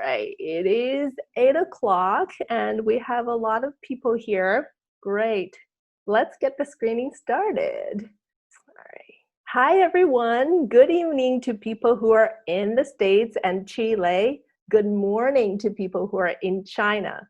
right, it is 8 o'clock and we have a lot of people here. Great. Let's get the screening started. All right. Hi, everyone. Good evening to people who are in the States and Chile. Good morning to people who are in China.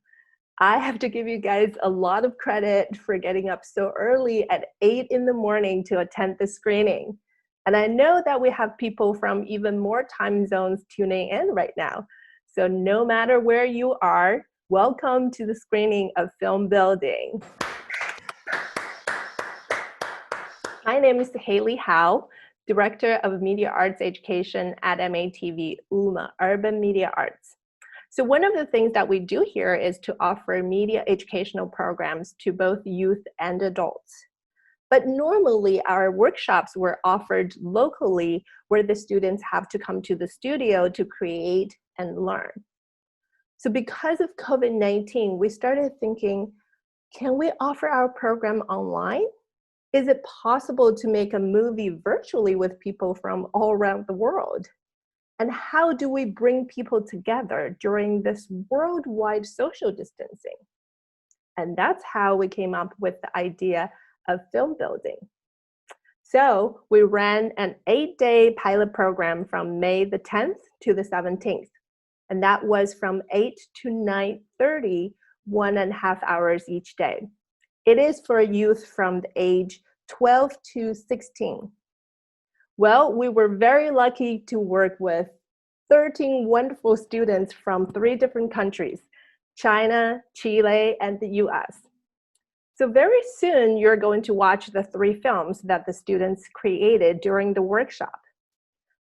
I have to give you guys a lot of credit for getting up so early at 8 in the morning to attend the screening. And I know that we have people from even more time zones tuning in right now. So no matter where you are, welcome to the screening of Film Building. My name is Haley Howe, Director of Media Arts Education at MATV UMA, Urban Media Arts. So one of the things that we do here is to offer media educational programs to both youth and adults. But normally our workshops were offered locally where the students have to come to the studio to create and learn. So because of COVID-19, we started thinking, can we offer our program online? Is it possible to make a movie virtually with people from all around the world? And how do we bring people together during this worldwide social distancing? And that's how we came up with the idea of Film Building. So we ran an 8-day pilot program from May the 10th to the 17th. And that was from 8 to 9:30, 1.5 hours each day. It is for youth from the age 12 to 16. Well, we were very lucky to work with 13 wonderful students from 3 different countries, China, Chile, and the US. So very soon, you're going to watch the 3 films that the students created during the workshop.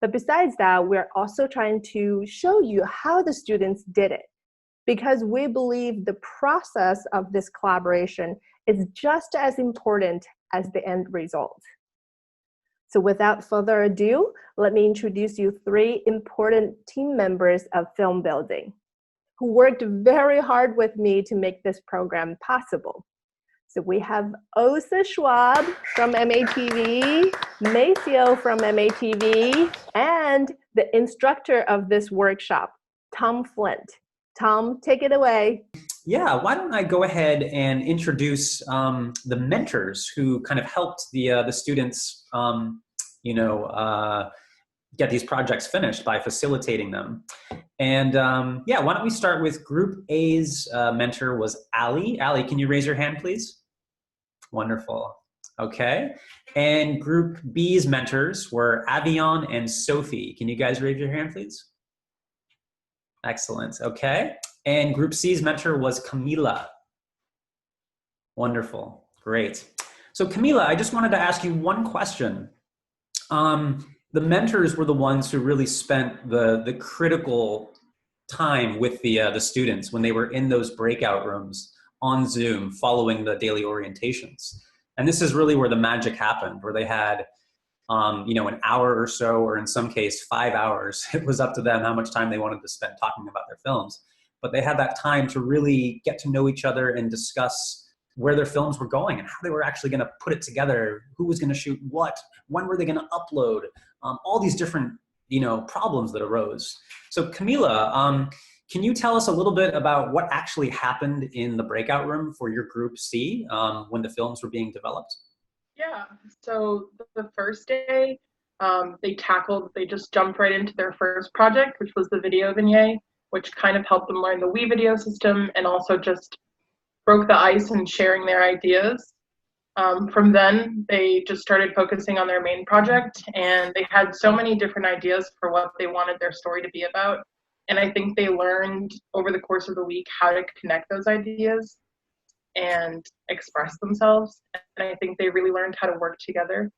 But besides that, we're also trying to show you how the students did it, because we believe the process of this collaboration is just as important as the end result. So without further ado, let me introduce you 3 important team members of Film Building who worked very hard with me to make this program possible. So we have Osa Schwab from MATV, Maceo from MATV, and the instructor of this workshop, Tom Flint. Tom, take it away. Yeah, why don't I go ahead and introduce the mentors who kind of helped the students, get these projects finished by facilitating them. And yeah, why don't we start with Group A's mentor was Ali. Ali, can you raise your hand, please? Wonderful. Okay. And Group B's mentors were Avion and Sophie. Can you guys raise your hand, please? Excellent. Okay. And Group C's mentor was Camila. Wonderful. Great. So Camila, I just wanted to ask you one question. The mentors were the ones who really spent the critical time with the students when they were in those breakout rooms on Zoom following the daily orientations. And this is really where the magic happened, where they had an hour or so, or in some case 5 hours. It was up to them how much time they wanted to spend talking about their films. But they had that time to really get to know each other and discuss where their films were going and how they were actually going to put it together, who was going to shoot what, when were they going to upload, all these different problems that arose. So Camila, can you tell us a little bit about what actually happened in the breakout room for your Group C when the films were being developed? Yeah, so the first day, they just jumped right into their first project, which was the video vignette, which kind of helped them learn the video system and also just broke the ice and sharing their ideas. From then, they just started focusing on their main project, and they had so many different ideas for what they wanted their story to be about. And I think they learned over the course of the week how to connect those ideas and express themselves. And I think they really learned how to work together.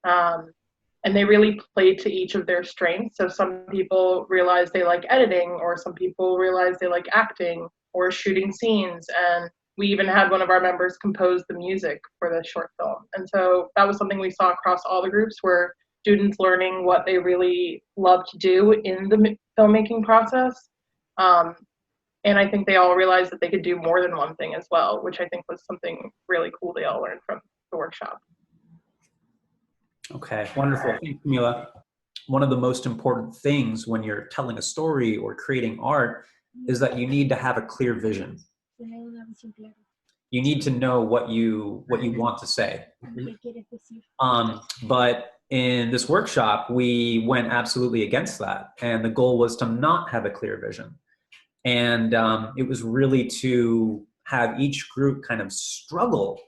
And they really played to each of their strengths. So some people realized they like editing, or some people realized they like acting or shooting scenes. And we even had one of our members compose the music for the short film. And so that was something we saw across all the groups, where students learning what they really love to do in the filmmaking process. And I think they all realized that they could do more than one thing as well, which I think was something really cool they all learned from the workshop. Okay, wonderful. Thanks, Camila. One of the most important things when you're telling a story or creating art is that you need to have a clear vision. You need to know what you want to say. But in this workshop, we went absolutely against that. And the goal was to not have a clear vision. And it was really to have each group kind of struggle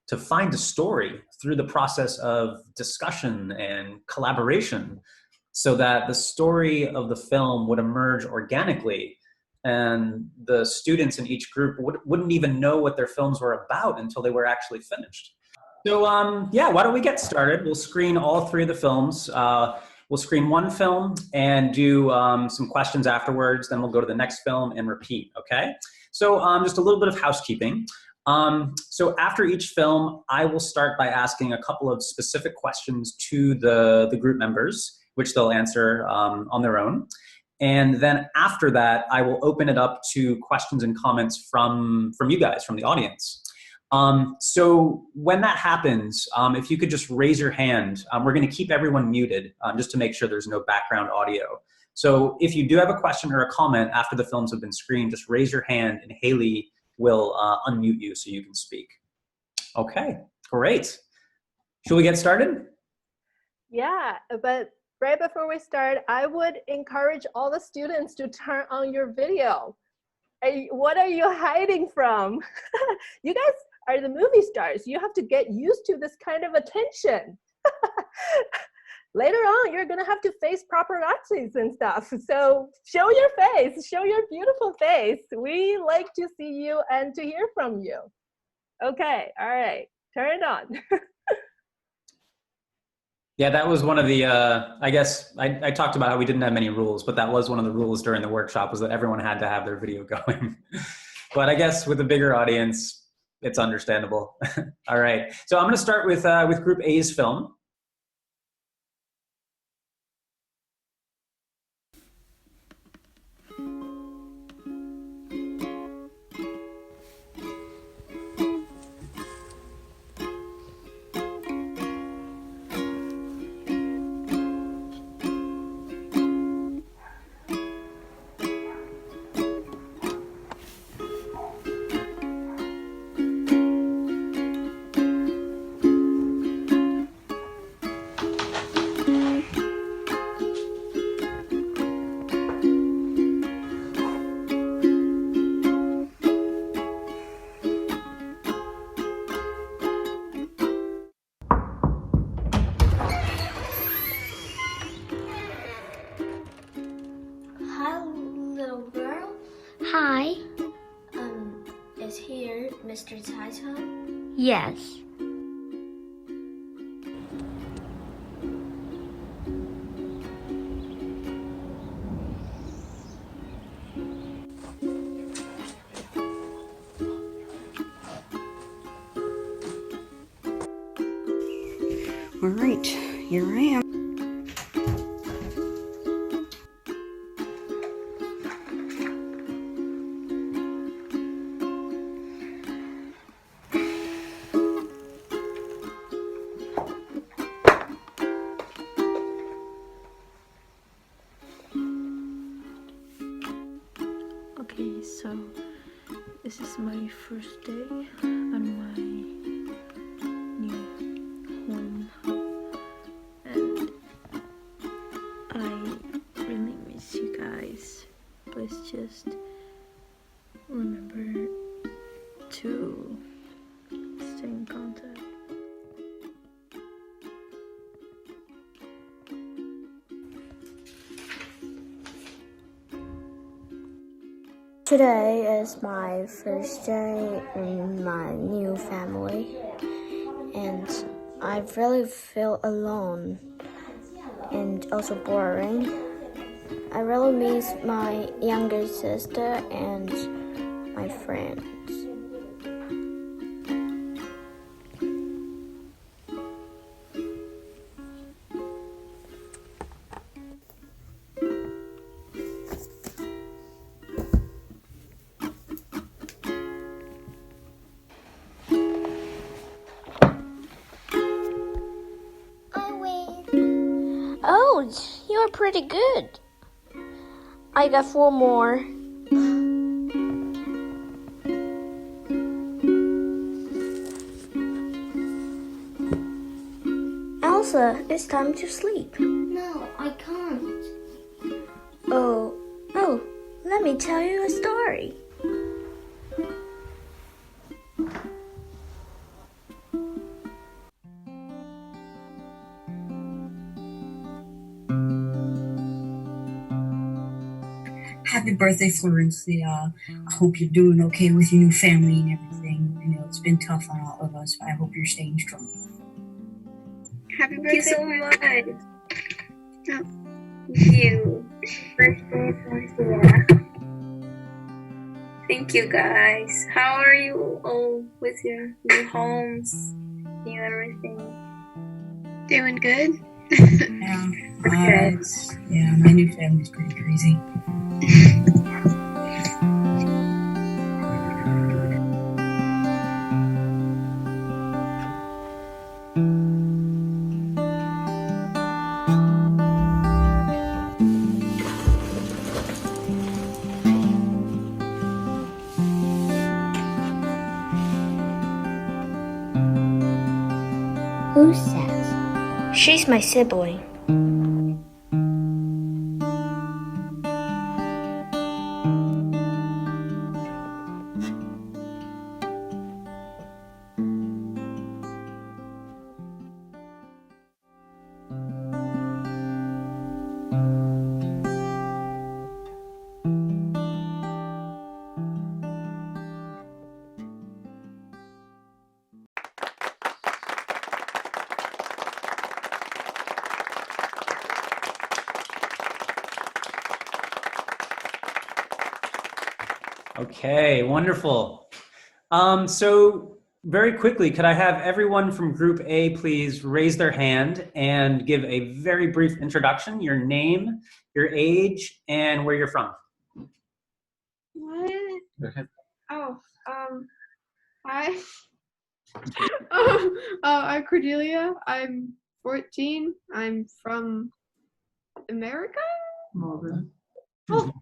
to find a story through the process of discussion and collaboration so that the story of the film would emerge organically and the students in each group wouldn't even know what their films were about until they were actually finished. So yeah, why don't we get started? We'll screen all three of the films. We'll screen one film and do some questions afterwards. Then we'll go to the next film and repeat, okay? So just a little bit of housekeeping. So after each film, I will start by asking a couple of specific questions to the group members, which they'll answer on their own. And then after that, I will open it up to questions and comments from you guys, from the audience. So when that happens, if you could just raise your hand, we're going to keep everyone muted just to make sure there's no background audio. So if you do have a question or a comment after the films have been screened, just raise your hand and Haley will unmute you so you can speak. Okay, great. Should we get started? Yeah, but right before we start, I would encourage all the students to turn on your video. What are you hiding from? You guys are the movie stars. You have to get used to this kind of attention. Later on, you're gonna have to face paparazzis and stuff. So show your face, show your beautiful face. We like to see you and to hear from you. Okay, all right, turn it on. Yeah, that was one of the, I guess, I talked about how we didn't have many rules, but that was one of the rules during the workshop was that everyone had to have their video going. But I guess with a bigger audience, it's understandable. All right, so I'm gonna start with Group A's film. Hi. Is here Mr. Titan? Yes. All right, here I am. Okay, so this is my first day on my new home, and I really miss you guys. Please just remember to stay in contact. Today is my first day in my new family, and I really feel alone and also boring. I really miss my younger sister and my friends. Oh, you're pretty good. I got 4 more. Elsa, it's time to sleep. No, I can't. Oh, let me tell you a story. Happy birthday, Florencia. I hope you're doing okay with your new family and everything. I know it's been tough on all of us, but I hope you're staying strong. Happy birthday so much. Thank you. Birthday, Florencia. Thank you, guys. How are you all with your new homes, new everything? Doing good? Yeah, Okay. My new family's pretty crazy. Who's that? She's my sibling. Okay, wonderful. So very quickly, could I have everyone from Group A please raise their hand and give a very brief introduction, your name, your age, and where you're from? What? Go ahead. Oh, hi. I'm Cordelia. I'm 14. I'm from America? Morgan. Oh,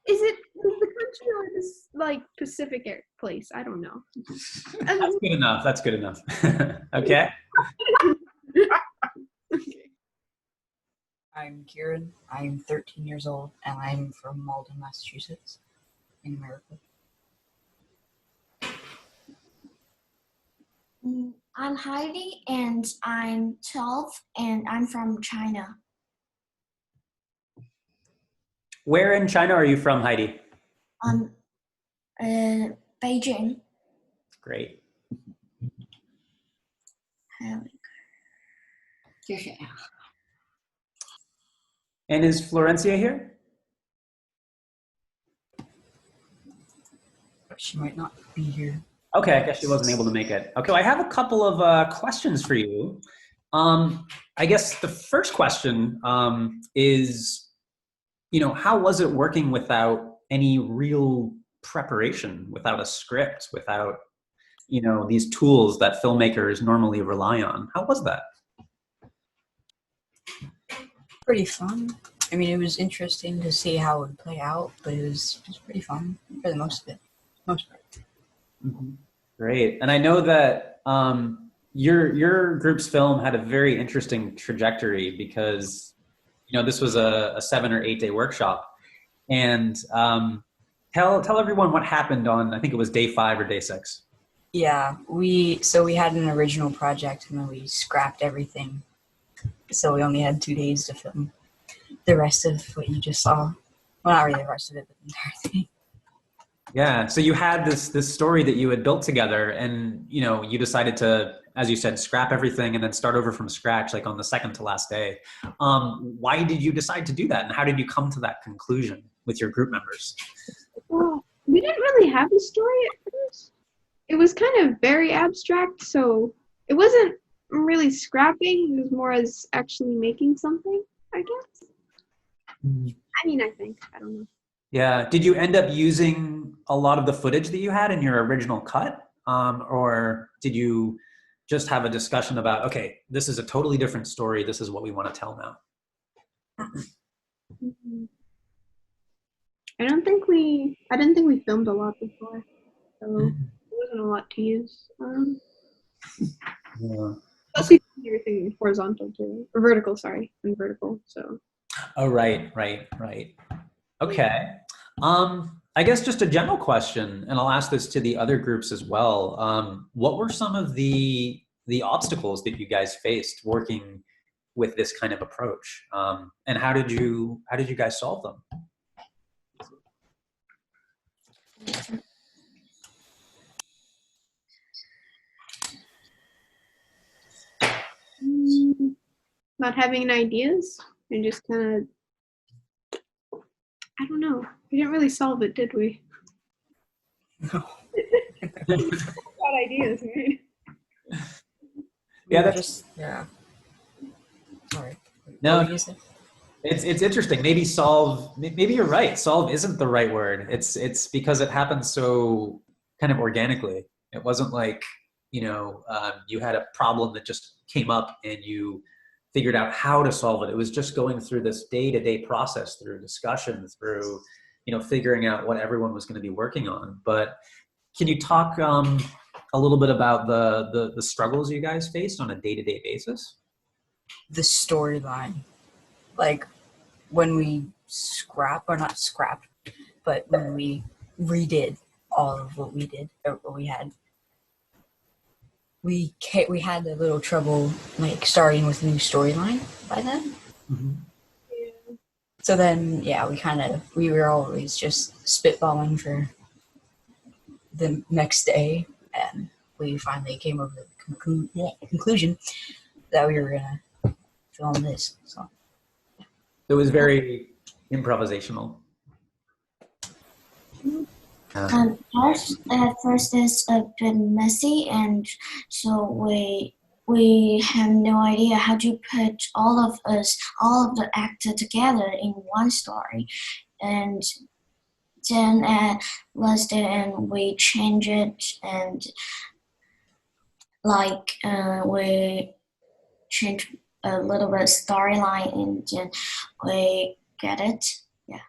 is it the country or this, like, Pacific place? I don't know. That's good enough. That's good enough. Okay. Okay. I'm Kieran. I'm 13 years old, and I'm from Malden, Massachusetts, in America. I'm Heidi, and I'm 12, and I'm from China. Where in China are you from, Heidi? Beijing. Great. And is Florencia here? She might not be here. Okay, I guess she wasn't able to make it. Okay, I have a couple of questions for you. I guess the first question is, how was it working without any real preparation, without a script, without, these tools that filmmakers normally rely on? How was that? Pretty fun. I mean, it was interesting to see how it would play out, but it was pretty fun for the most of it. Most part. Mm-hmm. Great. And I know that your group's film had a very interesting trajectory because, this was a 7 or 8 day workshop. And tell everyone what happened on, I think it was day 5 or day 6. Yeah, we had an original project and then we scrapped everything. So we only had 2 days to film the rest of what you just saw. Well, not really the rest of it, but the entire thing. Yeah, so you had this story that you had built together, and you decided to, as you said, scrap everything and then start over from scratch, like on the second to last day. Why did you decide to do that, and how did you come to that conclusion with your group members? Well, we didn't really have a story at first. It was kind of very abstract, so it wasn't really scrapping. It was more as actually making something, I guess. I mean, I think. I don't know. Yeah. Did you end up using a lot of the footage that you had in your original cut? Or did you just have a discussion about, okay, this is a totally different story. This is what we want to tell now? I didn't think we filmed a lot before, so there wasn't a lot to use. Yeah. Plus, we did everything horizontal too, or vertical. Sorry, and vertical. So. Oh, right. Okay. I guess just a general question, and I'll ask this to the other groups as well. What were some of the obstacles that you guys faced working with this kind of approach, and how did you guys solve them? Not having any ideas and just kind of, I don't know. We didn't really solve it, did we? No. Got ideas, right? Yeah, yeah. Sorry. No, What did you say? it's interesting. Maybe you're right. Solve isn't the right word. It's because it happened so kind of organically. It wasn't like, you had a problem that just came up and you figured out how to solve it. It was just going through this day-to-day process, through discussion, through, figuring out what everyone was going to be working on. But can you talk a little bit about the struggles you guys faced on a day-to-day basis? The storyline. Like, when we not scrapped, but when we redid all of what we did, or what we had, we had a little trouble, like, starting with a new storyline by then. Mm-hmm. Yeah. So then, yeah, we were always just spitballing for the next day, and we finally came over to the conclusion that we were gonna film this. So It was very improvisational. At first it's a bit messy, and so we have no idea how to put all of the actors together in one story. And then at last end we change it, and we change a little bit storyline, and then we get it. Yeah.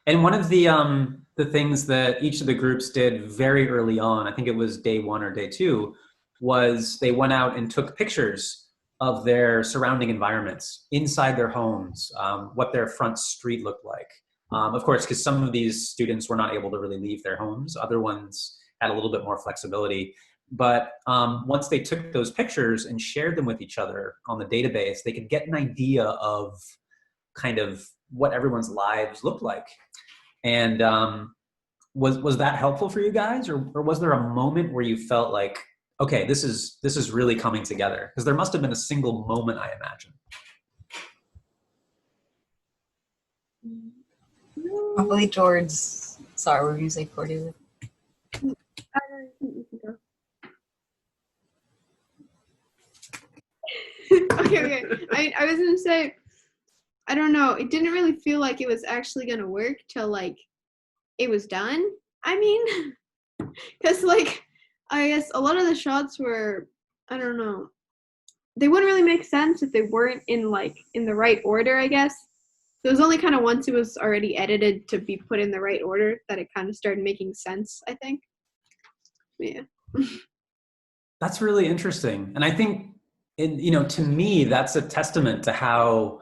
And one of the things that each of the groups did very early on, I think it was day 1 or day 2, was they went out and took pictures of their surrounding environments inside their homes, what their front street looked like. Of course, because some of these students were not able to really leave their homes. Other ones had a little bit more flexibility. But once they took those pictures and shared them with each other on the database, they could get an idea of kind of what everyone's lives looked like. And was that helpful for you guys, or was there a moment where you felt like, okay, this is really coming together? Because there must have been a single moment, I imagine. probably towards. Sorry, what were you saying, Cordelia? Okay. I was gonna say, I don't know. It didn't really feel like it was actually gonna work till like it was done. I mean, because like I guess a lot of the shots were, I don't know, they wouldn't really make sense if they weren't in the right order, I guess. So it was only kind of once it was already edited to be put in the right order that it kind of started making sense, I think. Yeah. That's really interesting. And I think, to me, that's a testament to how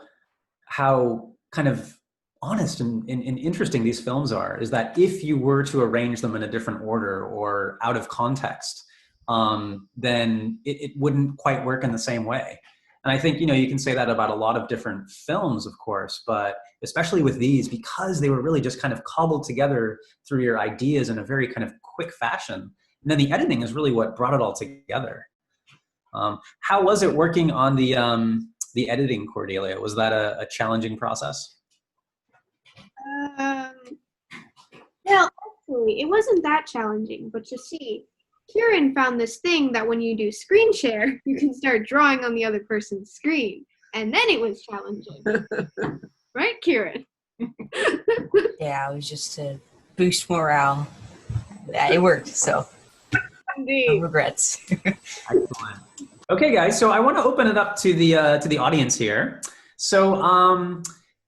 kind of honest and interesting these films are, is that if you were to arrange them in a different order or out of context, then it wouldn't quite work in the same way. And I think, you can say that about a lot of different films, of course, but especially with these, because they were really just kind of cobbled together through your ideas in a very kind of quick fashion. And then the editing is really what brought it all together. How was it working on the editing, Cordelia? Was that a challenging process? Well, actually, it wasn't that challenging, but you see, Kieran found this thing that when you do screen share, you can start drawing on the other person's screen. And then it was challenging. Right, Kieran? Yeah, it was just to boost morale. Yeah, it worked, so Indeed. no regrets. Excellent. Okay, guys, so I want to open it up to the audience here. So,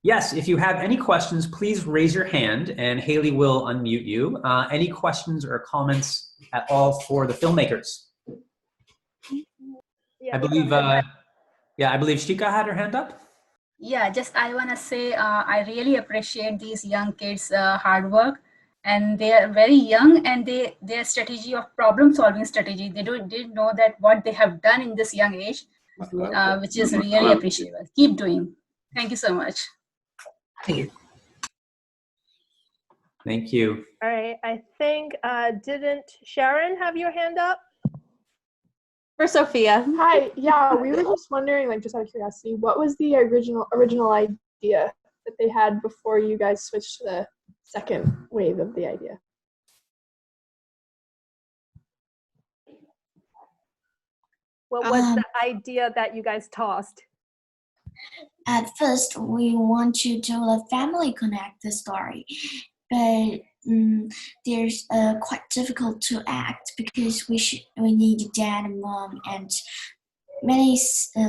yes, if you have any questions, please raise your hand and Haley will unmute you. Any questions or comments at all for the filmmakers? Yeah, I believe, I believe Shika had her hand up. Yeah, just I want to say I really appreciate these young kids' hard work, and they are very young, and their strategy of problem solving strategy, didn't know that what they have done in this young age, which is really appreciable. Keep doing. Thank you so much. Thank you. Thank you. All right, I think, didn't Sharon have your hand up? For Sophia. Hi, yeah, we were just wondering, like, just out of curiosity, what was the original idea that they had before you guys switched to the second wave of the idea? What was the idea that you guys tossed? At first, we want to do a family connect the story, but there's quite difficult to act because we need dad and mom and many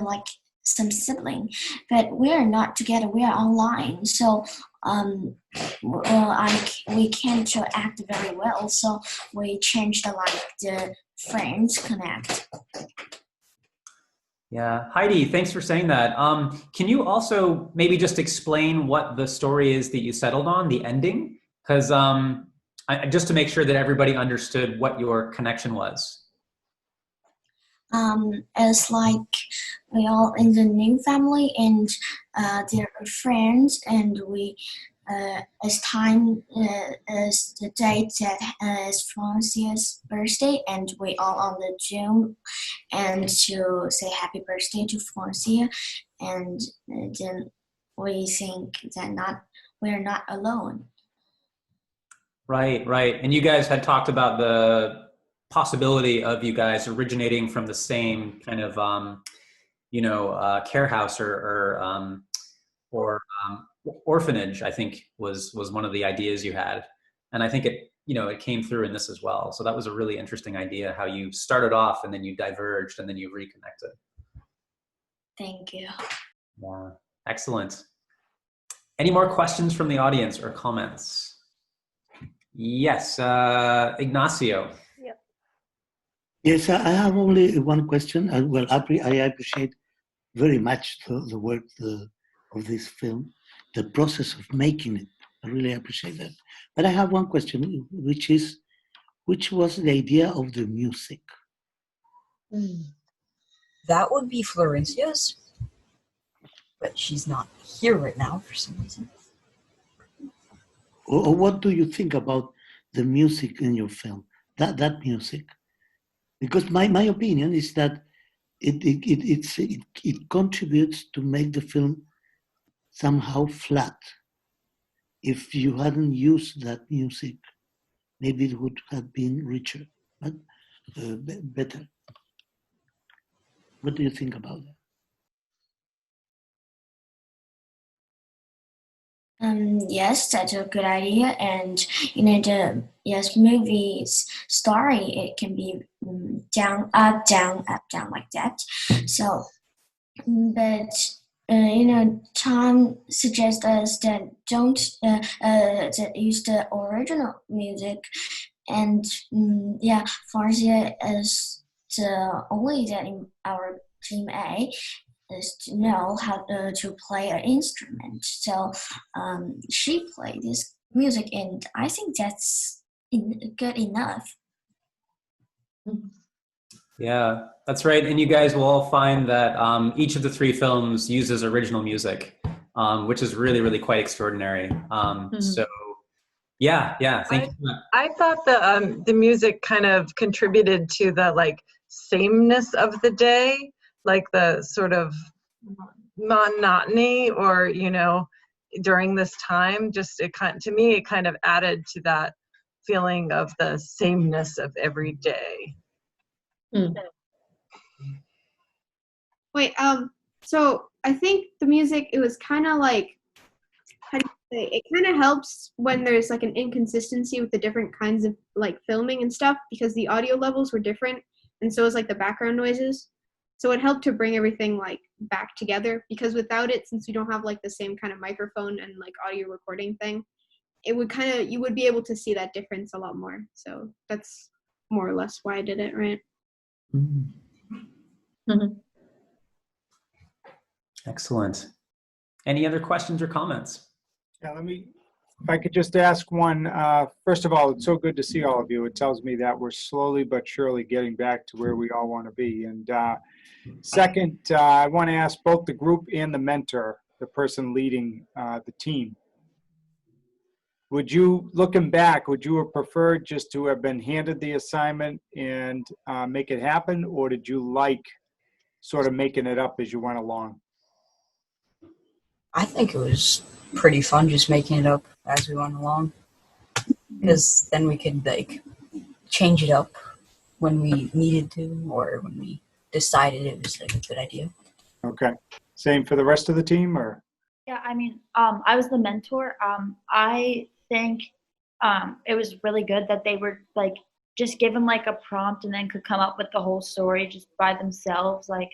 like some sibling, but we are not together. We are online, so we can't act very well. So we changed the friends connect. Yeah, Heidi, thanks for saying that. Can you also maybe just explain what the story is that you settled on, the ending? Because just to make sure that everybody understood what your connection was. It's like we all in the new family and they're friends, and we as time as the date that is Florencia's birthday, and we all on the Zoom and to say happy birthday to Florencia, and then we think that we're not alone. Right. And you guys had talked about the possibility of you guys originating from the same kind of, care house or orphanage, I think was one of the ideas you had. And I think it came through in this as well. So that was a really interesting idea, how you started off and then you diverged and then you reconnected. Thank you. Yeah, excellent. Any more questions from the audience or comments? Yes, Ignacio. Yep. Yes, I have only one question. Well, I appreciate very much the work of this film, the process of making it. I really appreciate that. But I have one question, which was the idea of the music? That would be Florencia's, but she's not here right now for some reason. Or what do you think about the music in your film? That music, because my opinion is that it contributes to make the film somehow flat. If you hadn't used that music, maybe it would have been richer, but better. What do you think about that? Yes, that's a good idea, and the movie's story, it can be down, up, down like that. So, but Tom suggests us that don't that use the original music, and Florencia is the only that in our team A is to know how to play an instrument. So she played this music, and I think that's good enough. Yeah, that's right. And you guys will all find that each of the three films uses original music, which is really, really quite extraordinary. So, thank you. I thought the music kind of contributed to the sameness of the day, like the sort of monotony, or during this time. Just it kind of added to that feeling of the sameness of every day. Wait, so I think the music, it was kind of like, how do you say, it kind of helps when there's like an inconsistency with the different kinds of filming and stuff, because the audio levels were different, and so was the background noises. So it helped to bring everything back together, because without it, since we don't have the same kind of microphone and audio recording thing, it would you would be able to see that difference a lot more. So that's more or less why I did it, right? Excellent. Any other questions or comments? Yeah, if I could just ask one. First of all, it's so good to see all of you. It tells me that we're slowly but surely getting back to where we all want to be. And second, I want to ask both the group and the mentor, the person leading the team. Would you, looking back, would you have preferred just to have been handed the assignment and make it happen, or did you like sort of making it up as you went along? I think it was pretty fun just making it up as we went along, because then we could like change it up when we needed to, or when we decided it was like a good idea. Okay. Same for the rest of the team, or? Yeah, I mean, I was the mentor. I think it was really good that they were like just given like a prompt and then could come up with the whole story just by themselves. Like,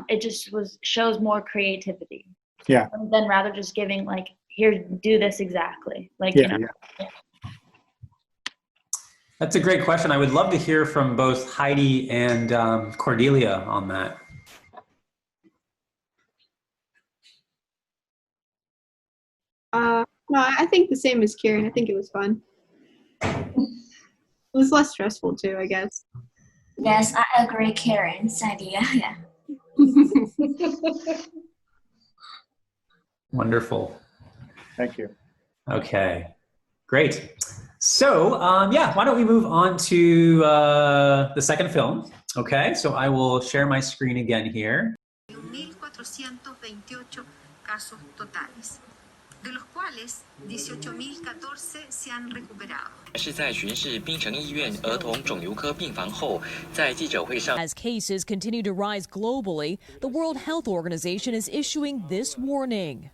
it just shows more creativity. Yeah. Than rather just giving like, here, do this exactly. Like, Yeah, you know. yeah. That's a great question. I would love to hear from both Heidi and Cordelia on that. No, I think the same as Kieran. I think it was fun. It was less stressful too, I guess. Yes, I agree, Karen's idea. Yeah. Wonderful. Thank you. Okay, great. So yeah, why don't we move on to the second film? Okay, so I will share my screen again here. 1,428 casos totales, de los cuales 18,014 se han recuperado. 是在巡视槟城医院儿童肿瘤科病房后，在记者会上。 As cases continue to rise globally, the World Health Organization is issuing this warning.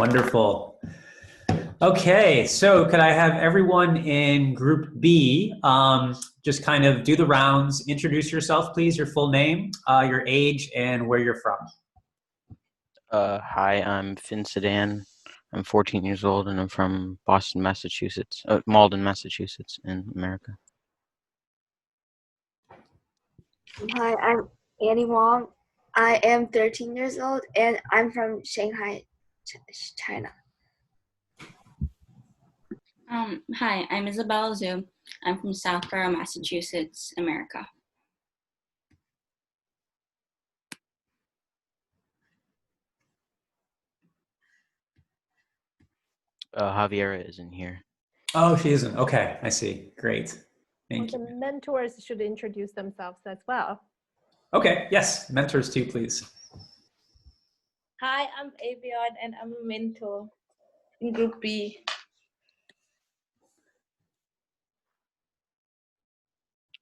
Wonderful. Okay, so could I have everyone in Group B just kind of do the rounds, introduce yourself, please, your full name, your age, and where you're from. Hi, I'm Finn Sedan. I'm 14 years old, and I'm from Boston, Massachusetts, Malden, Massachusetts, in America. Hi, I'm Annie Wong. I am 13 years old, and I'm from Shanghai, China. Hi, I'm Isabella Zhu. I'm from Southborough, Massachusetts, America. Javiera isn't here. Oh, she isn't. Okay, I see. Great. Thank you. The mentors should introduce themselves as well. Okay, yes, mentors too, please. Hi, I'm Avion and I'm a mentor in Group B.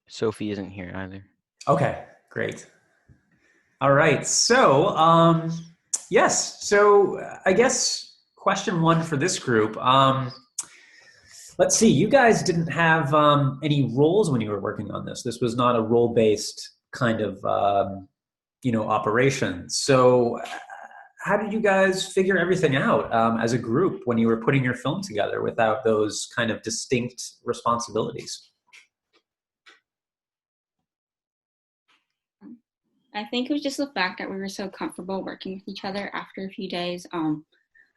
Sophie isn't here either. Okay, great. All right, so yes, so I guess question one for this group. Let's see, you guys didn't have any roles when you were working on this. This was not a role-based kind of operation. So how did you guys figure everything out as a group when you were putting your film together without those kind of distinct responsibilities? I think it was just the fact that we were so comfortable working with each other after a few days.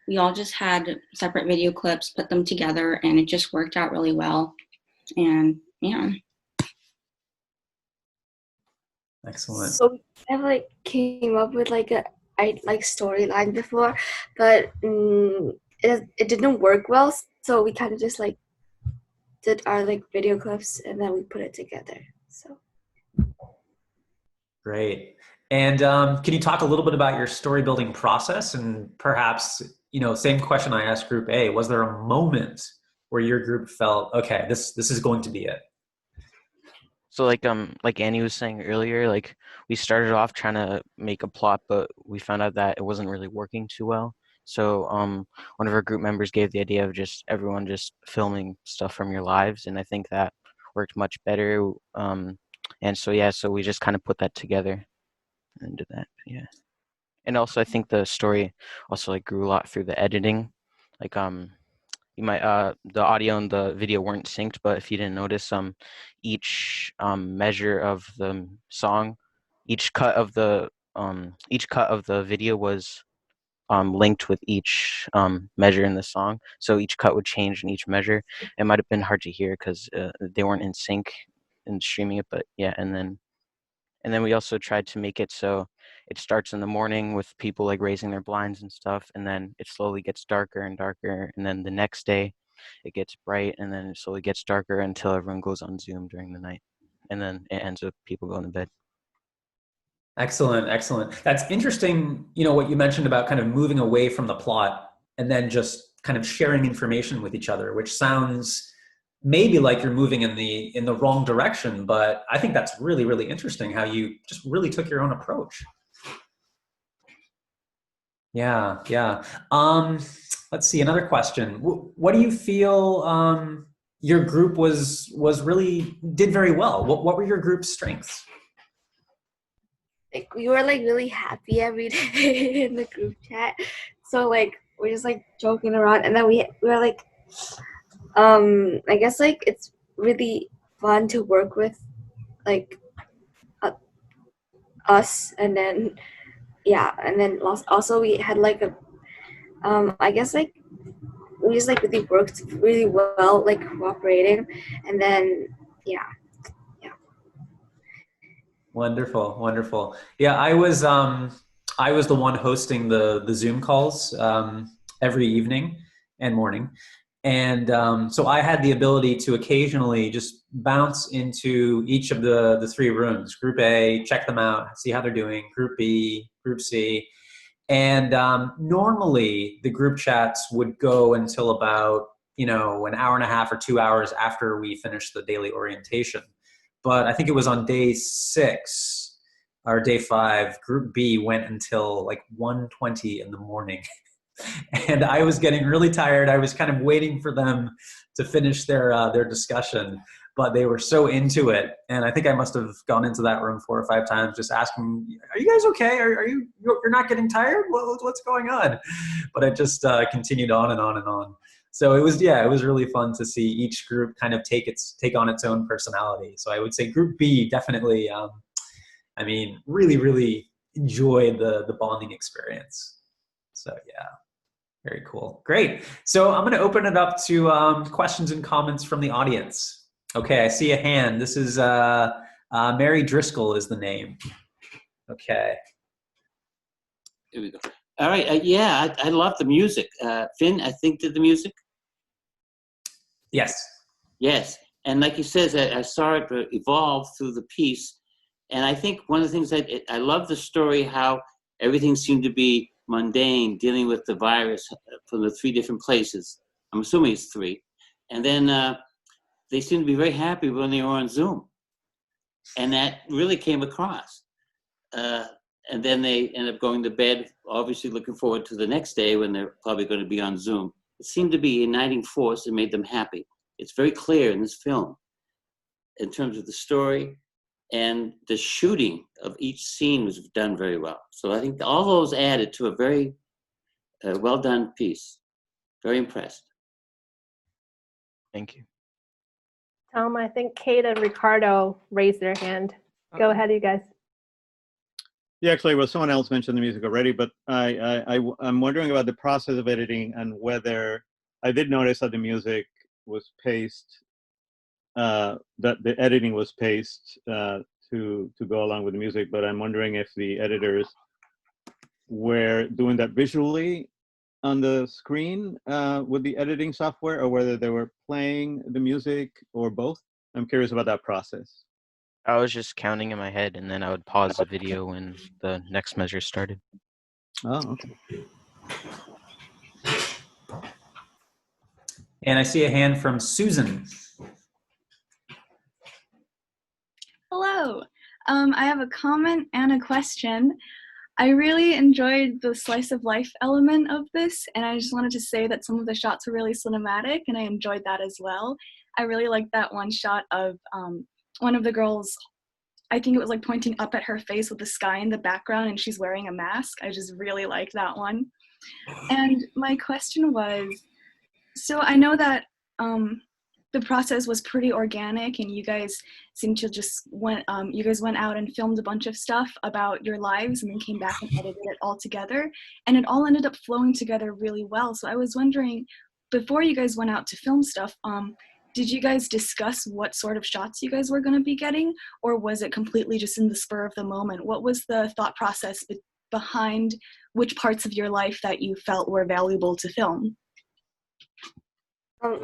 We all just had separate video clips, put them together, and it just worked out really well. And yeah. Excellent. So we kind of like came up with like a storyline before, but it didn't work well. So we kind of just like did our like video clips and then we put it together. So. Great. And can you talk a little bit about your story building process and perhaps, same question I asked Group A, was there a moment where your group felt, okay, this is going to be it? So like Annie was saying earlier, like we started off trying to make a plot, but we found out that it wasn't really working too well. So one of our group members gave the idea of just everyone just filming stuff from your lives, and I think that worked much better. And so yeah, so we just kind of put that together and did that. Yeah. And also I think the story also like grew a lot through the editing. Like you might the audio and the video weren't synced, but if you didn't notice, each measure of the song, each cut of the video was linked with each measure in the song. So each cut would change in each measure. It might have been hard to hear because they weren't in sync in streaming it, but yeah. And then we also tried to make it so it starts in the morning with people like raising their blinds and stuff, and then it slowly gets darker and darker, and then the next day it gets bright, and then it slowly gets darker until everyone goes on Zoom during the night, and then it ends with people going to bed. Excellent, excellent. That's interesting, what you mentioned about kind of moving away from the plot and then just kind of sharing information with each other, which sounds maybe like you're moving in the wrong direction, but I think that's really, really interesting how you just really took your own approach. Yeah, yeah. Let's see, another question. What do you feel your group did very well? What were your group's strengths? Like we were like really happy every day in the group chat. So like we're just like joking around, and then we were like I guess like it's really fun to work with like us, and then yeah, and then also we had like a I guess like we just like really worked really well, like cooperating, and then yeah. Wonderful, wonderful. Yeah, I was the one hosting the Zoom calls every evening and morning. And so I had the ability to occasionally just bounce into each of the three rooms, Group A, check them out, see how they're doing, Group B, Group C. And normally the group chats would go until about, an hour and a half or 2 hours after we finished the daily orientation. But I think it was on day 6 or day 5, Group B went until like 1:20 in the morning. And I was getting really tired. I was kind of waiting for them to finish their discussion, but they were so into it. And I think I must have gone into that room 4 or 5 times just asking, are you guys okay? You're not getting tired? What's going on? But it just continued on and on and on. So it was really fun to see each group kind of take on its own personality. So I would say group B definitely, really, really enjoyed the bonding experience. So yeah, very cool. Great. So I'm going to open it up to questions and comments from the audience. Okay, I see a hand. This is Mary Driscoll is the name. Okay. Here we go. All right. I love the music. Finn, I think, did the music. Yes. Yes. And like he says, I saw it evolve through the piece. And I think one of the things I love the story, how everything seemed to be mundane, dealing with the virus from the 3 different places. I'm assuming it's 3. And then they seemed to be very happy when they were on Zoom. And that really came across. And then they end up going to bed, obviously looking forward to the next day when they're probably going to be on Zoom. It seemed to be a uniting force that made them happy. It's very clear in this film in terms of the story, and the shooting of each scene was done very well. So I think all those added to a very well done piece. Very impressed. Thank you. Tom, I think Kate and Ricardo raised their hand. Go ahead, you guys. Yeah, actually, well, someone else mentioned the music already, but I'm wondering about the process of editing and whether I did notice that the music was paced, that the editing was paced to go along with the music, but I'm wondering if the editors were doing that visually on the screen with the editing software, or whether they were playing the music or both. I'm curious about that process. I was just counting in my head, and then I would pause the video when the next measure started. Oh, okay. And I see a hand from Susan. Hello. I have a comment and a question. I really enjoyed the slice of life element of this, and I just wanted to say that some of the shots were really cinematic, and I enjoyed that as well. I really liked that one shot of one of the girls, I think it was like pointing up at her face with the sky in the background, and she's wearing a mask. I just really liked that one. And my question was, so I know that the process was pretty organic, and you guys seemed to just went out and filmed a bunch of stuff about your lives and then came back and edited it all together, and it all ended up flowing together really well. So I was wondering, before you guys went out to film stuff, did you guys discuss what sort of shots you guys were going to be getting, or was it completely just in the spur of the moment? What was the thought process behind which parts of your life that you felt were valuable to film?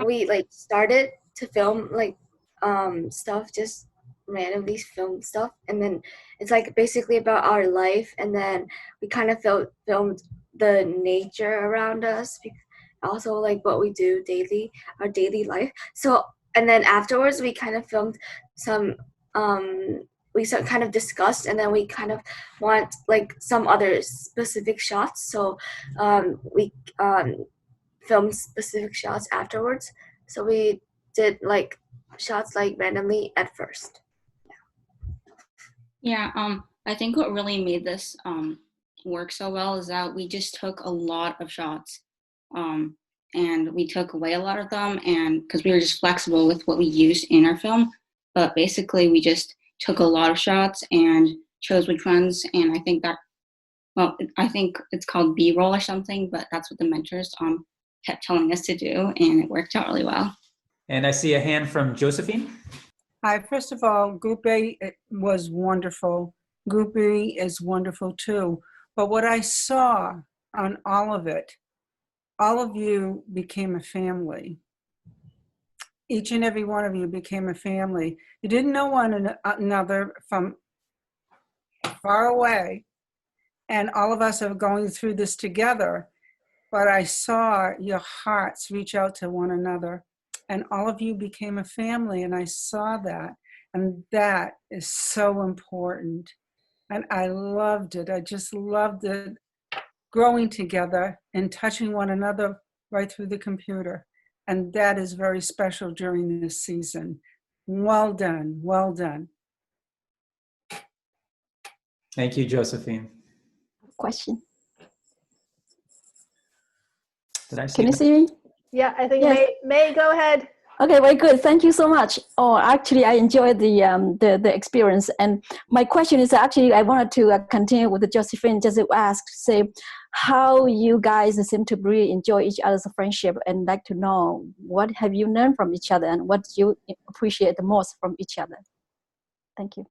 We started to film stuff, just randomly film stuff, and then it's basically about our life, and then we kind of filmed the nature around us, also what we do daily, our daily life. So, and then afterwards we kind of filmed some we kind of discussed, and then we kind of want some other specific shots, so we filmed specific shots afterwards. So we did shots randomly at first. Yeah, I think what really made this work so well is that we just took a lot of shots, and we took away a lot of them, and because we were just flexible with what we used in our film. But basically, we just took a lot of shots and chose which ones. And I think I think it's called B-roll or something, but that's what the mentors kept telling us to do, and it worked out really well. And I see a hand from Josephine. Hi, first of all, Group A was wonderful. Group B is wonderful too. But what I saw on all of it, all of you became a family. Each and every one of you became a family. You didn't know one another from far away, and all of us are going through this together. But I saw your hearts reach out to one another, and all of you became a family, and I saw that. And that is so important. And I loved it. I just loved it. growing together and touching one another right through the computer. And that is very special during this season. Well done, well done. Thank you, Josephine. Question. Did I see Can you that? see me? Yeah, I think Yes. May, go ahead. Okay, very good. Thank you so much. Oh, actually, I enjoyed the experience. And my question is actually, I wanted to continue with Josephine, just to ask, say, how you guys seem to really enjoy each other's friendship, and like to know what have you learned from each other and what you appreciate the most from each other. Thank you.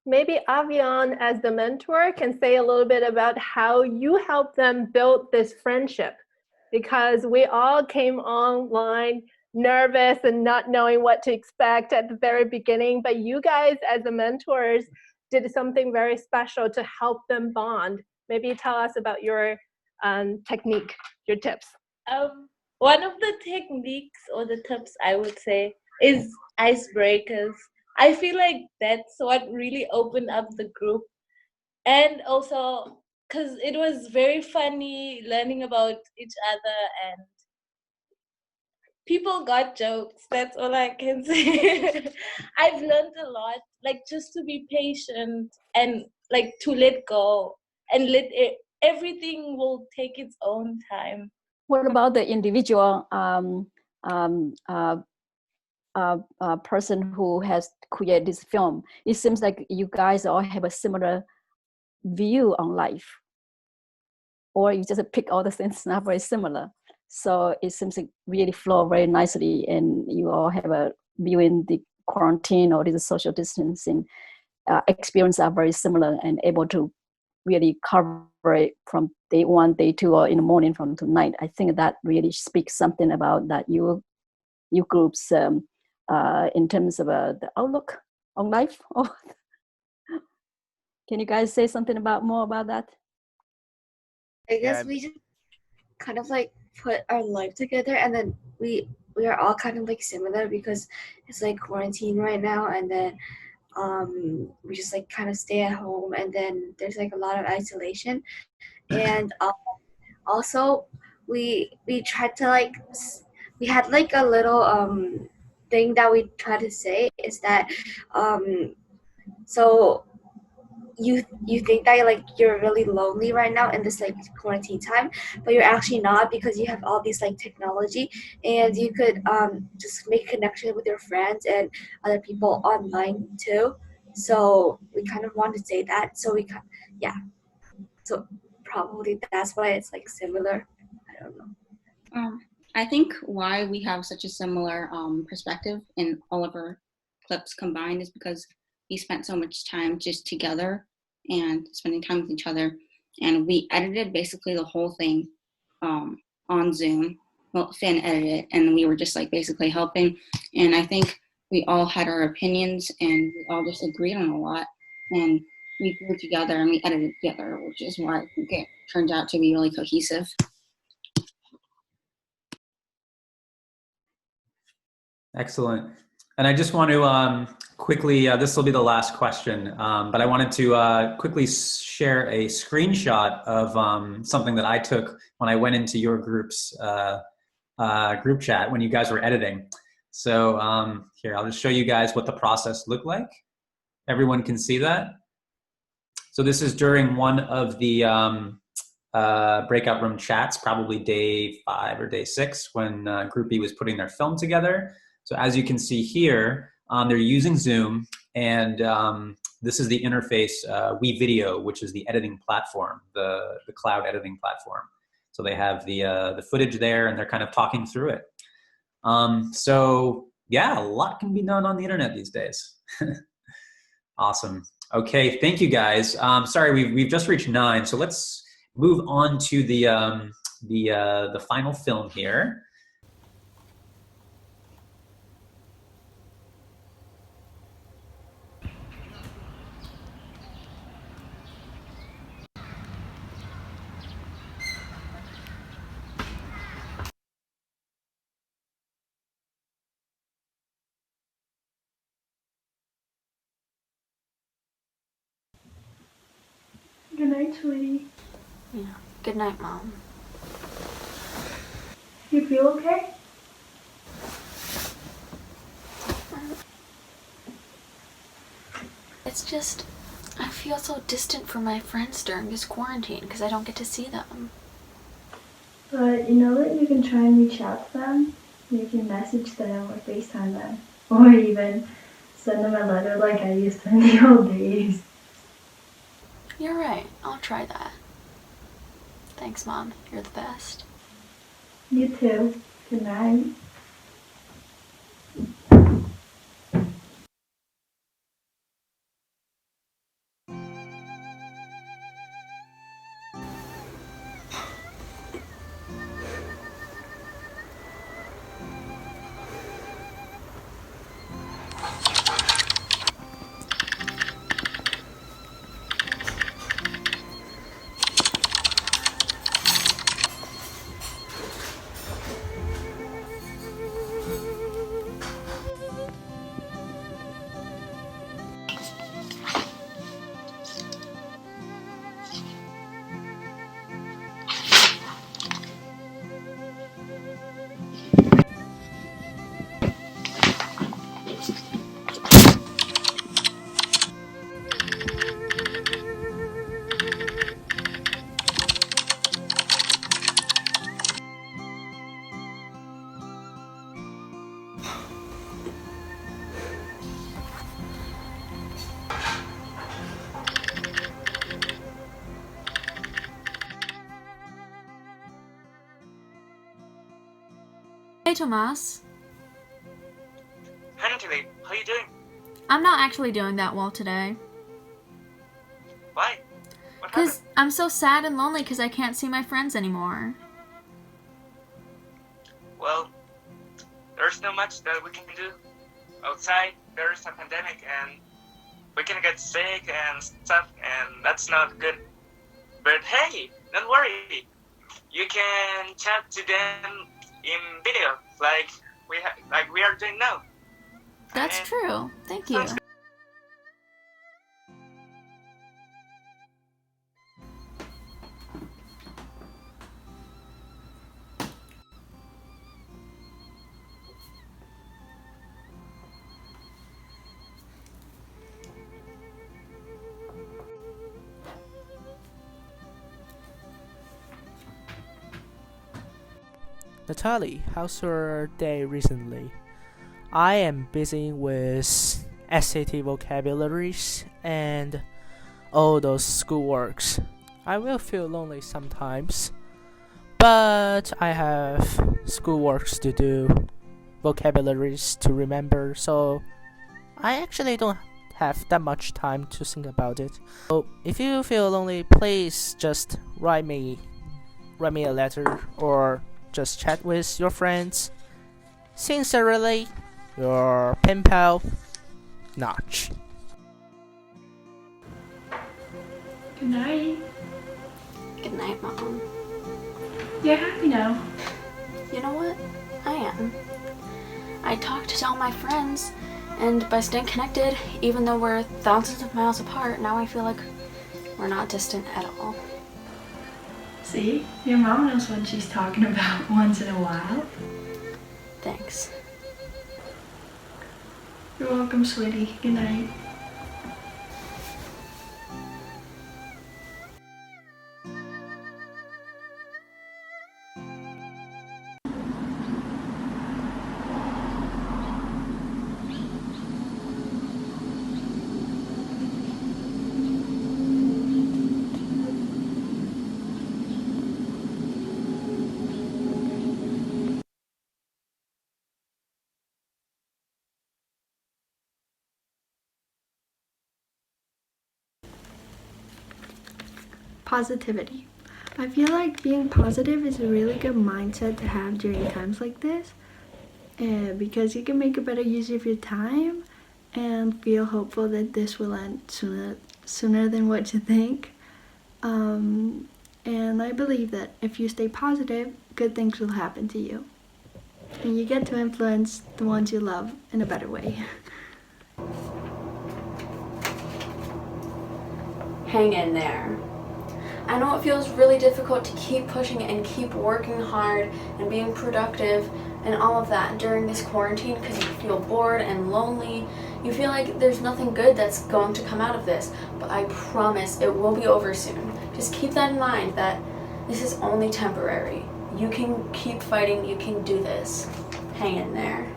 Maybe Avian, as the mentor, can say a little bit about how you helped them build this friendship, because we all came online nervous and not knowing what to expect at the very beginning, but you guys as the mentors did something very special to help them bond. Maybe tell us about your technique, your tips. One of the techniques or the tips I would say is icebreakers. I feel like that's what really opened up the group. And also, because it was very funny learning about each other, and people got jokes. That's all I can say. I've learned a lot, like just to be patient and like to let go and everything will take its own time. What about the individual person who has created this film? It seems like you guys all have a similar view on life, or you just pick all the things not very similar. So it seems like really flow very nicely, and you all have a view in the quarantine or the social distancing experience are very similar and able to really cover it from day one, day two, or in the morning from tonight. I think that really speaks something about that you groups in terms of the outlook on life. Can you guys say something more about that? I guess we just kind of like put our life together, and then we are all kind of like similar because it's like quarantine right now, and then we just like kind of stay at home, and then there's like a lot of isolation, and also we tried to like we had like a little thing that we try to say is that so you think that like you're really lonely right now in this like quarantine time, but you're actually not, because you have all these like technology, and you could just make connection with your friends and other people online too. So we kind of want to say that. So so probably that's why it's like similar. I don't know. I think why we have such a similar perspective in all of our clips combined is because we spent so much time just together and spending time with each other, and we edited basically the whole thing on Zoom. Well, Finn edited it, and we were just like basically helping, and I think we all had our opinions and we all just agreed on a lot, and we grew together and we edited together, which is why I think it turned out to be really cohesive. Excellent. And I just want to quickly, this will be the last question, but I wanted to quickly share a screenshot of something that I took when I went into your group's group chat when you guys were editing. So here, I'll just show you guys what the process looked like. Everyone can see that. So this is during one of the breakout room chats, probably day 5 or day 6, when Group B was putting their film together. So as you can see here, they're using Zoom, and this is the interface, WeVideo, which is the editing platform, the cloud editing platform. So they have the footage there, and they're kind of talking through it. So yeah, a lot can be done on the internet these days. Awesome. Okay, thank you guys. Sorry, we've just reached 9, so let's move on to the final film here. night, sweetie. Yeah. Good night, Mom. You feel okay? It's just, I feel so distant from my friends during this quarantine because I don't get to see them. But you know that you can try and reach out to them. You can message them or FaceTime them. Or even send them a letter like I used to in the old days. You're right. I'll try that. Thanks, Mom. You're the best. You too. Good night. Hey, Tomas. Hi, Natalie. How you doing? I'm not actually doing that well today. Why? What happened? Because I'm so sad and lonely because I can't see my friends anymore. Well, there's not much that we can do. Outside, there's a pandemic and we can get sick and stuff, and that's not good. But hey, don't worry. You can chat to them in video, like we are doing now. That's true. Thank you. Natalie, how's your day recently? I am busy with SAT vocabularies and all those schoolworks. I will feel lonely sometimes, but I have schoolworks to do, vocabularies to remember, so I actually don't have that much time to think about it. So if you feel lonely, please just write me a letter or just chat with your friends. Sincerely, your pen pal, Notch. Good night. Good night, Mom. You're happy now. You know what? I am. I talked to all my friends, and by staying connected, even though we're thousands of miles apart, now I feel like we're not distant at all. See? Your mom knows what she's talking about once in a while. Thanks. You're welcome, sweetie. Good night. Positivity. I feel like being positive is a really good mindset to have during times like this, because you can make a better use of your time and feel hopeful that this will end sooner than what you think. And I believe that if you stay positive, good things will happen to you. And you get to influence the ones you love in a better way. Hang in there. I know it feels really difficult to keep pushing and keep working hard and being productive and all of that during this quarantine because you feel bored and lonely. You feel like there's nothing good that's going to come out of this, but I promise it will be over soon. Just keep that in mind, that this is only temporary. You can keep fighting, you can do this. Hang in there.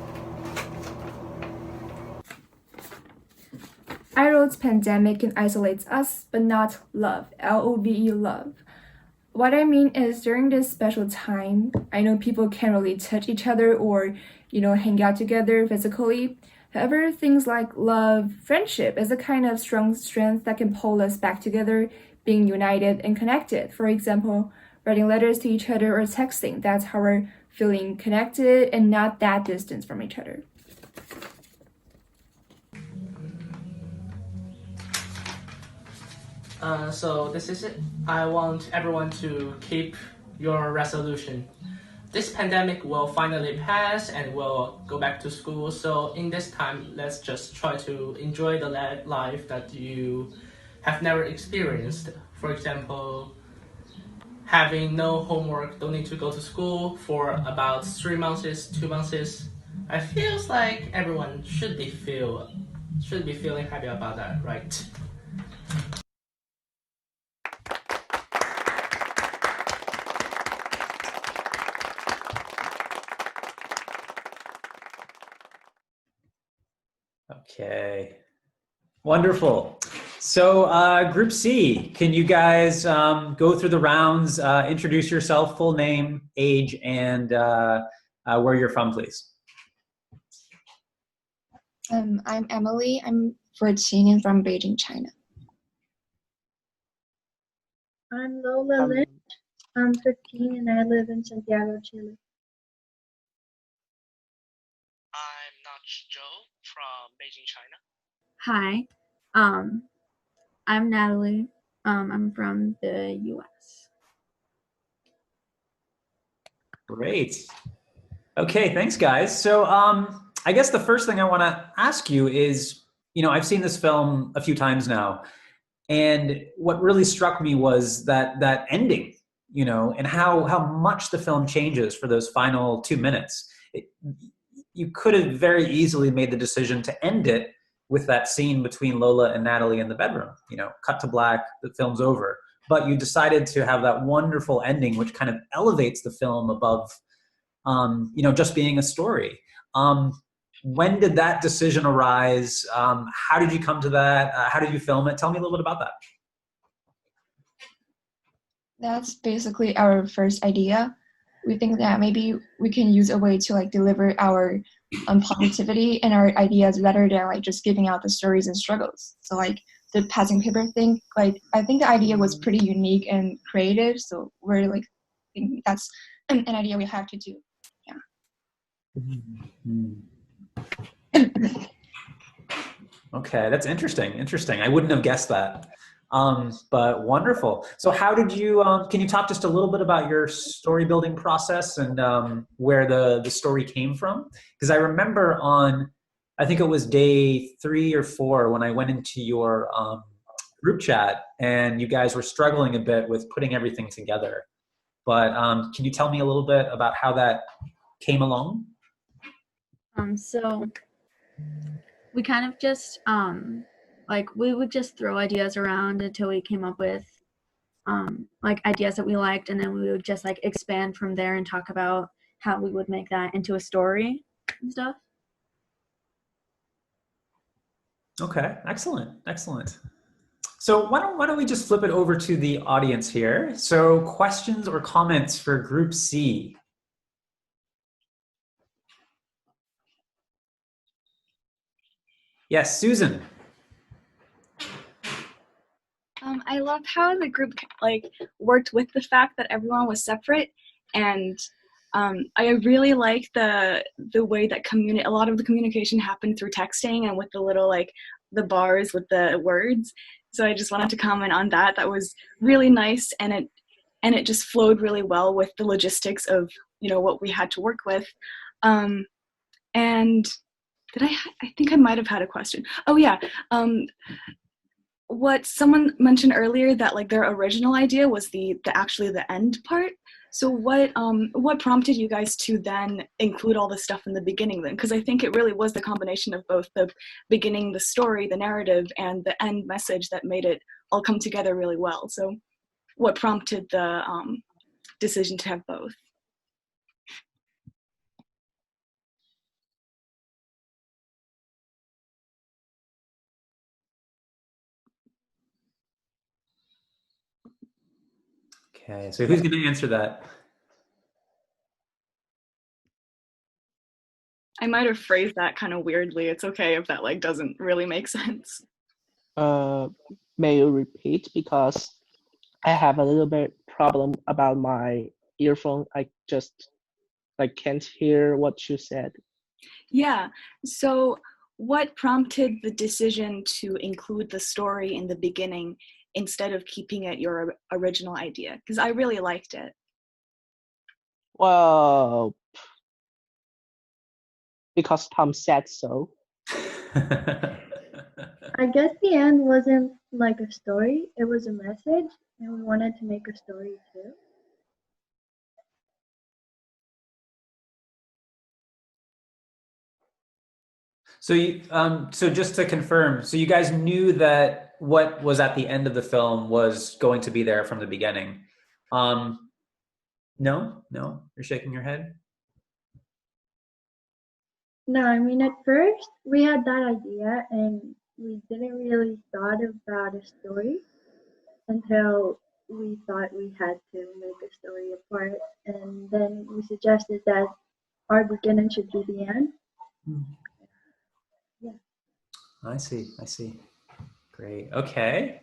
I wrote pandemic can isolate us, but not love, L-O-V-E, love. What I mean is during this special time, I know people can't really touch each other or, hang out together physically. However, things like love, friendship is a kind of strong strength that can pull us back together, being united and connected. For example, writing letters to each other or texting, that's how we're feeling connected and not that distance from each other. So this is it. I want everyone to keep your resolution. This pandemic will finally pass and we'll go back to school. So in this time, let's just try to enjoy the life that you have never experienced. For example, having no homework, don't need to go to school for about 3 months, 2 months. I feels like everyone should be feeling happy about that, right? Okay, wonderful. So Group C, can you guys go through the rounds, introduce yourself, full name, age, and where you're from, please? I'm Emily. I'm 14 and from Beijing, China. I'm Lola Lynch. I'm 15 and I live in Santiago, Chile. I'm Notch Joe from Beijing, China. Hi, I'm Natalie. I'm from the US. Great. Okay, thanks, guys. So I guess the first thing I want to ask you is, I've seen this film a few times now, and what really struck me was that ending, and how much the film changes for those final 2 minutes. You could have very easily made the decision to end it with that scene between Lola and Natalie in the bedroom, cut to black, the film's over. But you decided to have that wonderful ending, which kind of elevates the film above, just being a story. When did that decision arise? How did you come to that? How did you film it? Tell me a little bit about that. That's basically our first idea. We think that maybe we can use a way to deliver our positivity and our ideas better than just giving out the stories and struggles. So the passing paper thing, I think the idea was pretty unique and creative. So we're thinking that's an idea we have to do. Yeah. Okay, that's interesting. I wouldn't have guessed that. But wonderful. So how did you, can you talk just a little bit about your story building process and where the story came from? Because I remember I think it was day 3 or 4 when I went into your group chat and you guys were struggling a bit with putting everything together. But can you tell me a little bit about how that came along? So we kind of just we would just throw ideas around until we came up with ideas that we liked, and then we would just expand from there and talk about how we would make that into a story and stuff. Okay, excellent. So why don't we just flip it over to the audience here? So questions or comments for Group C? Yes, Susan. I loved how the group worked with the fact that everyone was separate, and I really liked the way that a lot of the communication happened through texting and with the little the bars with the words. So I just wanted to comment on that. That was really nice, and it just flowed really well with the logistics of what we had to work with. And I think I might have had a question. Oh yeah. what someone mentioned earlier, that like their original idea was the actually the end part. So what prompted you guys to then include all this stuff in the beginning then? Because I think it really was the combination of both the beginning, the story, the narrative, and the end message that made it all come together really well. So what prompted the decision to have both? Okay, so who's going to answer that? I might have phrased that kind of weirdly. It's okay if that like doesn't really make sense. May you repeat, because I have a little bit problem about my earphone. I just like can't hear what you said. Yeah. So what prompted the decision to include the story in the beginning instead of keeping it your original idea? Because I really liked it. Well, because Tom said so. I guess the end wasn't like a story, it was a message, and we wanted to make a story too. So so just to confirm, so you guys knew that what was at the end of the film was going to be there from the beginning. No, you're shaking your head. No, I mean at first we had that idea and we didn't really thought about a story until we thought we had to make a story apart, and then we suggested that our beginning should be the end. Yeah. I see. Great. Okay.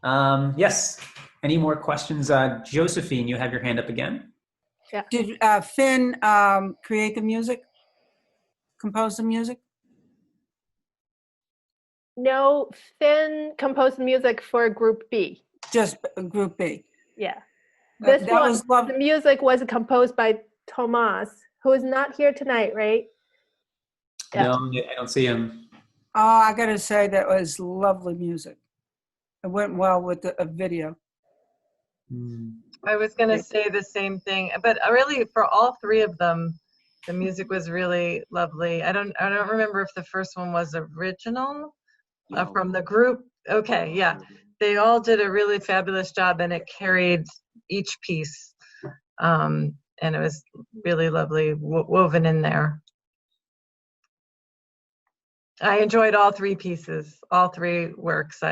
Yes. Any more questions? Josephine, you have your hand up again. Yeah. Did Finn create the music? Compose the music? No, Finn composed music for Group B. Just Group B. Yeah. This that one, was the music was composed by Tomas, who is not here tonight, right? Yeah. No, I don't see him. Oh, I gotta say that was lovely music. It went well with the video. I was going to say the same thing, but really for all three of them, the music was really lovely. I don't remember if the first one was original from the group. Okay, yeah, they all did a really fabulous job, and it carried each piece, and it was really lovely woven in there. I enjoyed all three pieces, all three works.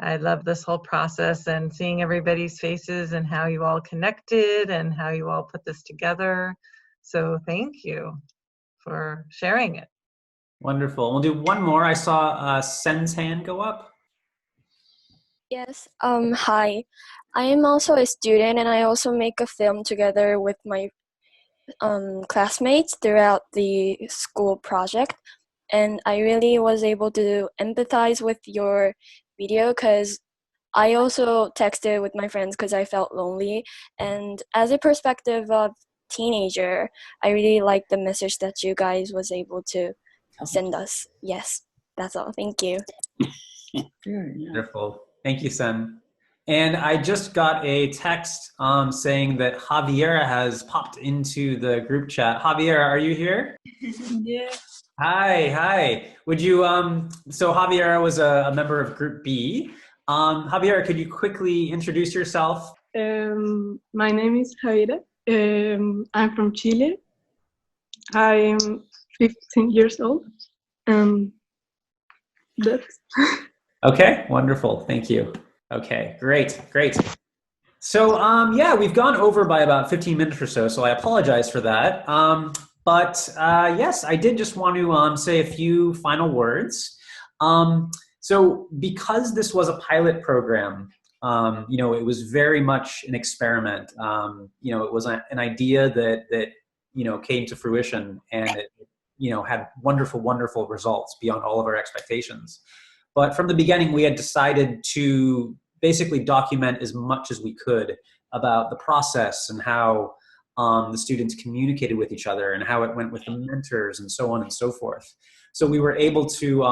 I love this whole process and seeing everybody's faces and how you all connected and how you all put this together. So thank you for sharing it. Wonderful. We'll do one more. I saw Sen's hand go up. Yes. Hi. I am also a student, and I also make a film together with my classmates throughout the school project. And I really was able to empathize with your video because I also texted with my friends because I felt lonely. And as a perspective of teenager, I really like the message that you guys was able to send us. Yes, that's all. Thank you. Wonderful. Thank you, Sen. And I just got a text saying that Javiera has popped into the group chat. Javiera, are you here? Yeah. Hi. Would you, so Javiera was a member of Group B. Javiera, could you quickly introduce yourself? My name is Javiera. I'm from Chile. I'm 15 years old. That's Okay, wonderful. Thank you. Okay, great. So, yeah, we've gone over by about 15 minutes or so I apologize for that. But yes, I did just want to say a few final words. So because this was a pilot program, it was very much an experiment. It was an idea that came to fruition, and it had wonderful results beyond all of our expectations. But from the beginning, we had decided to basically document as much as we could about the process and how the students communicated with each other and how it went with the mentors and so on and so forth. So we were able to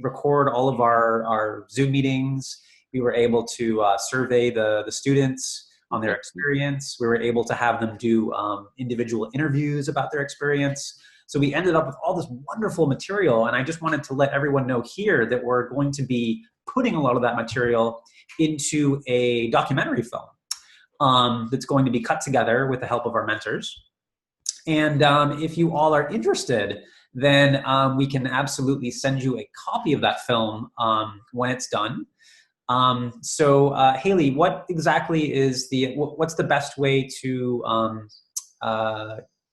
record all of our Zoom meetings. We were able to survey the students on their experience. We were able to have them do individual interviews about their experience. So we ended up with all this wonderful material, and I just wanted to let everyone know here that we're going to be putting a lot of that material into a documentary film that's going to be cut together with the help of our mentors. And if you all are interested, then we can absolutely send you a copy of that film when it's done. So Haley, what exactly is what's the best way to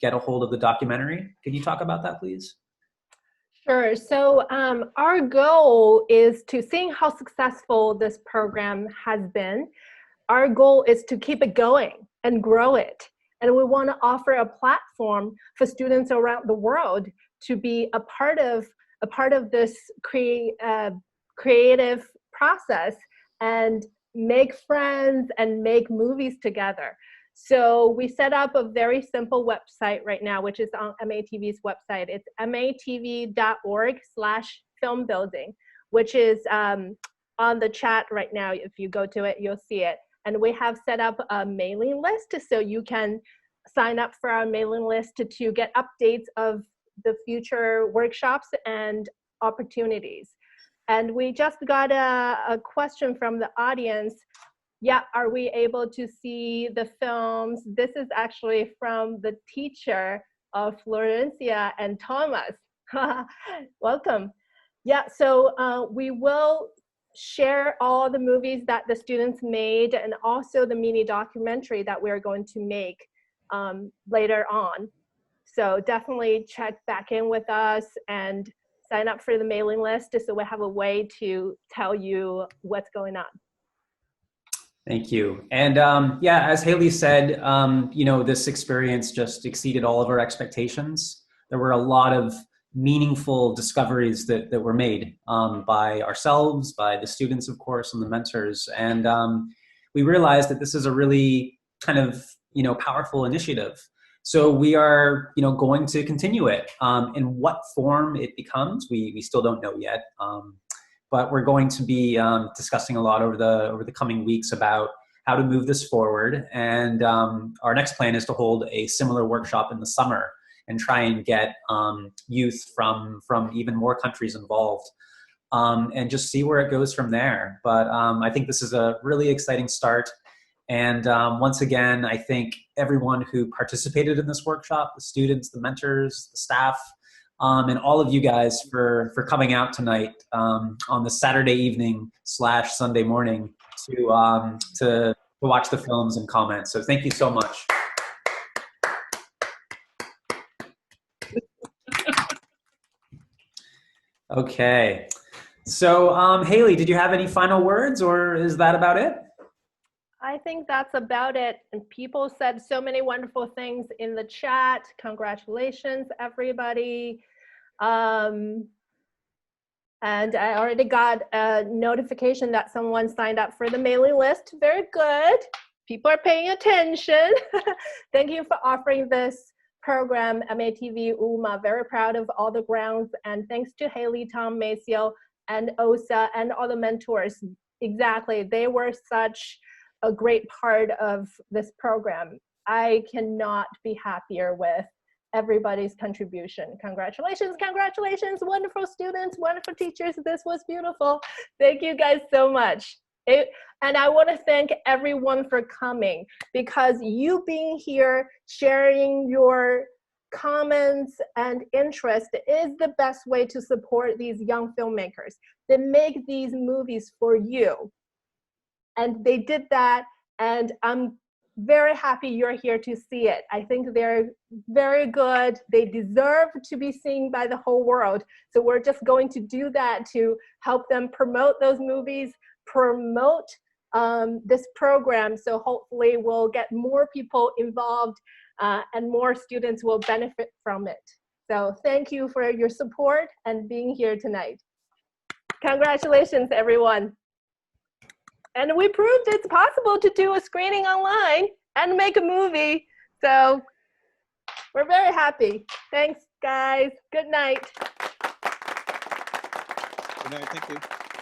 get a hold of the documentary? Can you talk about that, please? Sure. So our goal is to, seeing how successful this program has been, our goal is to keep it going and grow it. And we want to offer a platform for students around the world to be a part of this creative process and make friends and make movies together. So we set up a very simple website right now, which is on MATV's website. It's matv.org/filmbuilding, which is on the chat right now. If you go to it, you'll see it. And we have set up a mailing list, so you can sign up for our mailing list to get updates of the future workshops and opportunities. And we just got a question from the audience. Yeah, are we able to see the films? This is actually from the teacher of Florencia and Thomas. Welcome. Yeah, so we will share all the movies that the students made and also the mini documentary that we're going to make later on. So definitely check back in with us and sign up for the mailing list so we have a way to tell you what's going on. Thank you. And yeah, as Haley said, you know, this experience just exceeded all of our expectations. There were a lot of meaningful discoveries that were made by ourselves, by the students, of course, and the mentors. And we realized that this is a really kind of, you know, powerful initiative. So we are, you know, going to continue it. In what form it becomes, we still don't know yet. But we're going to be discussing a lot over the coming weeks about how to move this forward. And our next plan is to hold a similar workshop in the summer and try and get youth from even more countries involved and just see where it goes from there. But I think this is a really exciting start. And once again, I thank everyone who participated in this workshop, the students, the mentors, the staff, and all of you guys for coming out tonight on the Saturday evening / Sunday morning to watch the films and comment. So thank you so much. Okay. So Haley, did you have any final words, or is that about it? I think that's about it. And people said so many wonderful things in the chat. Congratulations, everybody. And I already got a notification that someone signed up for the mailing list. Very good. People are paying attention. Thank you for offering this program, MATV UMA. Very proud of all the grounds. And thanks to Haley, Tom, Maceo, and Osa, and all the mentors. Exactly. They were such a great part of this program. I cannot be happier with everybody's contribution. Congratulations, congratulations, wonderful students, wonderful teachers. This was beautiful. Thank you guys so much. And I want to thank everyone for coming, because you being here, sharing your comments and interest is the best way to support these young filmmakers that make these movies for you. And they did that, and I'm very happy you're here to see it. I think they're very good. They deserve to be seen by the whole world. So we're just going to do that to help them promote those movies, promote this program. So hopefully we'll get more people involved and more students will benefit from it. So thank you for your support and being here tonight. Congratulations, everyone. And we proved it's possible to do a screening online and make a movie. So We're very happy. Thanks, guys. Good night. Good night. Thank you.